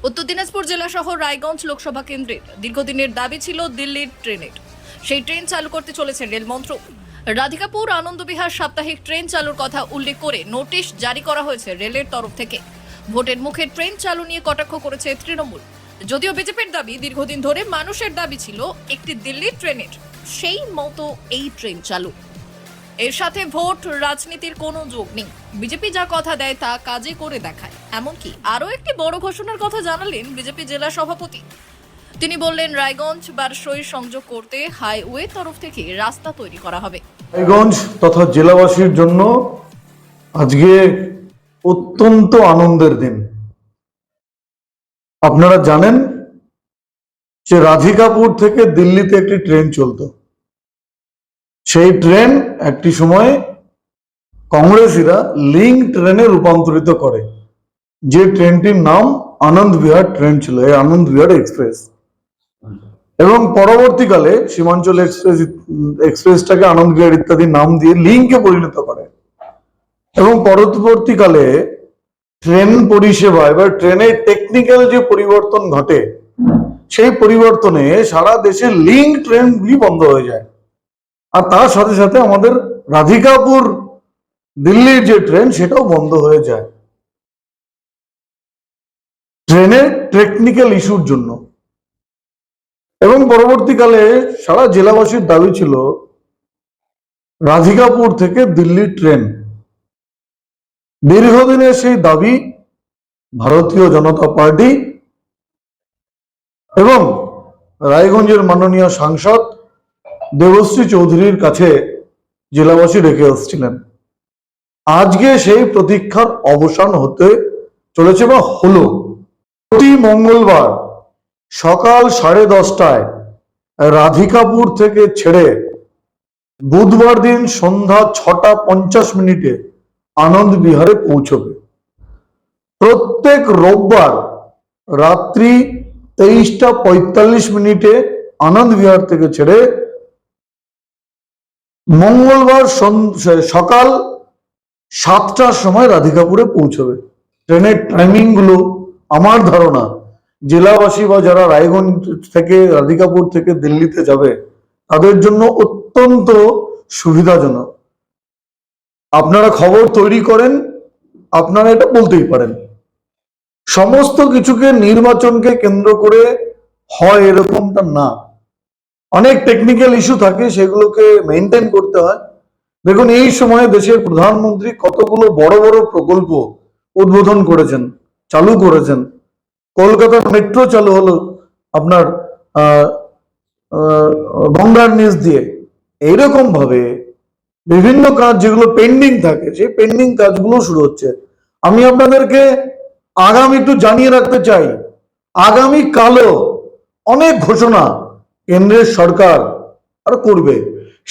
উত্তর দিনাজপুর জেলা শহর রায়গঞ্জ লোকসভা কেন্দ্রের দীর্ঘদিনের দাবি ছিল দিল্লির ট্রেনের। সেই ট্রেন চালু করতে চলেছে রেল মন্ত্রক। রাধিকাপুর আনন্দবিহার সাপ্তাহিক ট্রেন চালুর কথা উল্লেখ করে নোটিশ জারি করা হয়েছে রেলের তরফ থেকে। ভোটের মুখে ট্রেন চালু নিয়ে কটাক্ষ করেছে তৃণমূল। যদিও বিজেপির দাবি দীর্ঘদিন ধরে মানুষের দাবি ছিল একটি দিল্লির ট্রেনের, সেই মতো এই ট্রেন চালু। এর সাথে ভোট রাজনীতির কোনো যোগ নেই। বিজেপি যা কথা দেয় তা কাজে করে দেখায়। এমনকি আরও একটি বড় ঘোষণার কথা জানালেন বিজেপি জেলা সভাপতি। তিনি বললেন, রায়গঞ্জ বারসই সংযোগ করতে হাইওয়ে তরফ থেকে রাস্তা তৈরি করা হবে। রায়গঞ্জ তথা জেলাবাসীর জন্য আজকে অত্যন্ত আনন্দের দিন। আপনারা জানেন যে রাধিকাপুর থেকে দিল্লিতে একটি ট্রেন চলতো। সেই ট্রেন একটি সময় কংগ্রেসীরা লিঙ্ক ট্রেনে রূপান্তরিত করে, যে ট্রেনটির নাম আনন্দ বিহার ট্রেন ছিল, এই আনন্দ বিহার এক্সপ্রেস। এবং পরবর্তীকালে সীমাঞ্চল এক্সপ্রেসটাকে আনন্দ বিহার ইত্যাদি নাম দিয়ে লিঙ্কে পরিণত করে। এবং পরবর্তীকালে ট্রেন পরিষেবা এবার ট্রেনের টেকনিক্যাল যে পরিবর্তন ঘটে, সেই পরিবর্তনে সারা দেশে লিঙ্ক ট্রেনগুলি বন্ধ হয়ে যায়। আর তার সাথে সাথে আমাদের রাধিকাপুর দিল্লির যে ট্রেন সেটাও বন্ধ হয়ে যায় ট্রেনের টেকনিক্যাল ইস্যুর জন্য। এবং পরবর্তীকালে সারা জেলাবাসীর দাবি ছিল রাধিকাপুর থেকে দিল্লির ট্রেন। দীর্ঘদিনের সেই দাবি ভারতীয় জনতা পার্টি এবং রায়গঞ্জের মাননীয় সাংসদ দেবশ্রী চৌধুরীর কাছে জেলাবাসী রেখে আসছিলেন। আজকে সেই প্রতীক্ষার অবসান হতে চলেছে বা হলো। প্রতি মঙ্গলবার সকাল 10:30টায় রাধিকাপুর থেকে ছেড়ে বুধবার দিন সন্ধ্যা 6:50 আনন্দ বিহারে পৌঁছবে। প্রত্যেক রোববার রাত্রি 23:45 আনন্দ বিহার থেকে ছেড়ে মঙ্গলবার সকাল 7টার সময় রাধিকাপুরে পৌঁছবে। ট্রেনের টাইমিং গুলো আমার ধারণা জেলাবাসী বা যারা রায়গঞ্জ থেকে রাধিকাপুর থেকে দিল্লিতে যাবে তাদের জন্য অত্যন্ত সুবিধাজনক। আপনারা খবর তৈরি করেন, আপনারা এটা বলতেই পারেন। সমস্ত কিছুকে নির্বাচনকে কেন্দ্র করে হয় এরকমটা না, অনেক টেকনিক্যাল ইস্যু থাকে, সেগুলোকে মেনটেন করতে হয়। দেখুন, এই সময়ে দেশের প্রধানমন্ত্রী কতগুলো বড় বড় প্রকল্প উদ্বোধন করেছেন, চালু করেছেন। কলকাতার মেট্রো চালু হলো আপনার গঙ্গার নিচ দিয়ে। এইরকম ভাবে বিভিন্ন কাজ যেগুলো পেন্ডিং থাকে, সেই পেন্ডিং কাজগুলো শুরু হচ্ছে। আমি আপনাদেরকে আগামী একটু জানিয়ে রাখতে চাই, আগামী কালও অনেক ঘোষণা কেন্দ্রের সরকার আর করবে।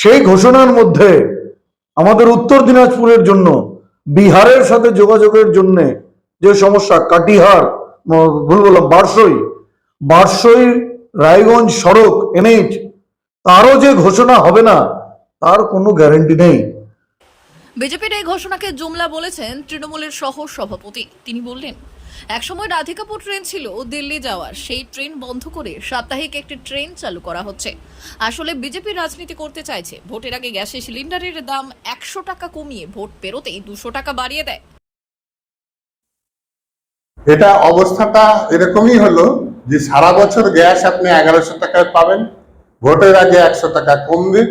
সেই ঘোষণার মধ্যে আমাদের উত্তর দিনাজপুরের জন্য বিহারের সাথে যোগাযোগের জন্য যে সমস্যা, কাটিহার ভুল বললাম বারসই রায়গঞ্জ সড়ক এনএইচ, তারও যে ঘোষণা হবে না তার কোনো গ্যারান্টি নেই। বিজেপির এই ঘোষণাকে জুমলা বলেছেন তৃণমূলের সহ সভাপতি। তিনি বললেন, একসময় রাধিকাপুর ট্রেন ছিল দিল্লি যাওয়ার, সেই ট্রেন বন্ধ করে সাপ্তাহিক একটি ট্রেন চালু করা হচ্ছে। আসলে বিজেপি রাজনীতি করতে চাইছে। ভোটের আগে গ্যাসের সিলিন্ডারের দাম 100 টাকা কমিয়ে ভোট পেরোতেই 200 টাকা বাড়িয়ে দেয়। এটা অবস্থাটা এরকমই হলো যে সারা বছর গ্যাস আপনি 1100 টাকায় পাবেন, ভোটের আগে 100 টাকা কমবে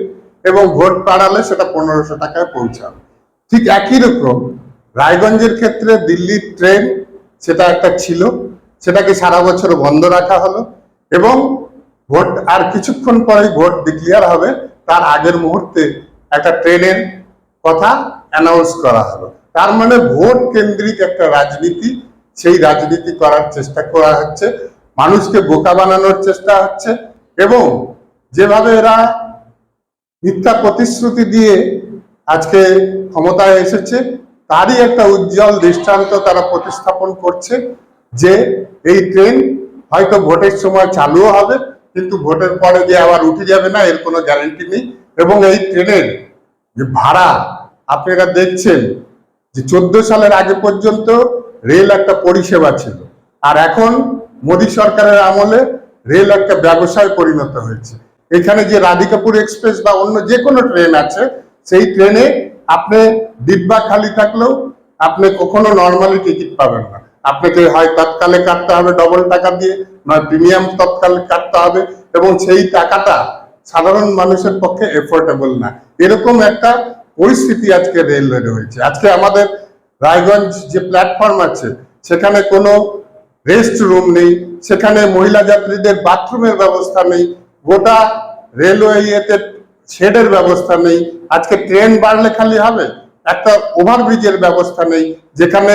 এবং ভোট পাড়ালে সেটা 1500 টাকায় পৌঁছাবে। ঠিক একই রকম রায়গঞ্জের ক্ষেত্রে দিল্লির ট্রেন সেটা একটা ছিল, সেটাকে সারা বছর বন্ধ রাখা হলো এবং ভোট আর কিছুক্ষণ পরেই ভোট ডিক্লেয়ার হবে, তার আগের মুহূর্তে একটা ট্রেনের কথা অ্যানাউন্স করা হলো। তার মানে ভোট কেন্দ্রিক একটা রাজনীতি, সেই রাজনীতি করার চেষ্টা করা হচ্ছে, মানুষকে বোকা বানানোর চেষ্টা হচ্ছে। এবং যেভাবে এরা মিথ্যা প্রতিশ্রুতি দিয়ে আজকে ক্ষমতায় এসেছে, তারই একটা উজ্জ্বল দৃষ্টান্ত তারা প্রতিস্থাপন করছে যে এই ট্রেন হয়তো ভোটের সময় চালুও হবে, কিন্তু ভোটের পরে যে আবার উঠে যাবে না এর কোনো গ্যারান্টি নেই। এবং এই ট্রেনের যে ভাড়া আপনারা দেখছেন যে 14 সালের আগে পর্যন্ত রেল একটা পরিষেবা ছিল, আর এখন মোদী সরকারের আমলে রেল একটা ব্যবসায় পরিণত হয়েছে। এখানে যে রাধিকাপুর এক্সপ্রেস বা অন্য যে কোনো ট্রেন আছে, সেই ট্রেনে আপনি ডিব্বা খালি থাকলেও আপনি কখনো নর্মালি টিকিট পাবেন না। আপনাকে হয় তৎকালে কাটতে হবে ডবল টাকা দিয়ে, নয় প্রিমিয়াম তৎকালে কাটতে হবে, এবং সেই টাকাটা সাধারণ মানুষের পক্ষে এফোর্ডেবল না। এরকম একটা পরিস্থিতি আজকে রেলওয়ে রয়েছে। আজকে আমাদের রায়গঞ্জ যে প্ল্যাটফর্ম আছে, সেখানে কোনো রেস্ট রুম নেই, সেখানে মহিলা যাত্রীদের বাথরুমের ব্যবস্থা নেই, গোটা রেলওয়েতে শেডের ব্যবস্থা নেই। আজকে ট্রেন বাড়লে খালি হবে, একটা ওভারব্রিজের ব্যবস্থা নেই, যেখানে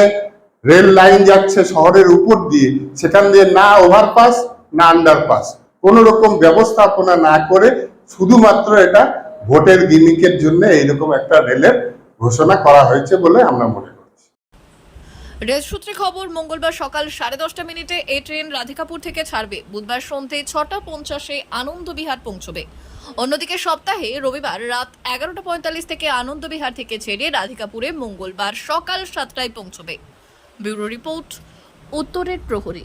রেল লাইন যাচ্ছে শহরের উপর দিয়ে, সেখান দিয়ে না ওভারপাস না আন্ডারপাস, কোন রকম ব্যবস্থাপনা না করে শুধুমাত্র এটা ভোটের গিমিকের জন্য এইরকম একটা রেলের ঘোষণা করা হয়েছে বলে আমরা মনে করছি। রেল সূত্রে খবর, মঙ্গলবার সকাল 10:30 এই ট্রেন রাধিকাপুর থেকে ছাড়বে। বুধবার সন্ধ্যে 6:50 আনন্দবিহার পৌঁছবে। অন্যদিকে সপ্তাহে রবিবার রাত 11:45 থেকে আনন্দবিহার থেকে ছেড়ে রাধিকাপুরে মঙ্গলবার সকাল 7টায় পৌঁছবে। ব্যুরো রিপোর্ট, উত্তরের প্রহরী।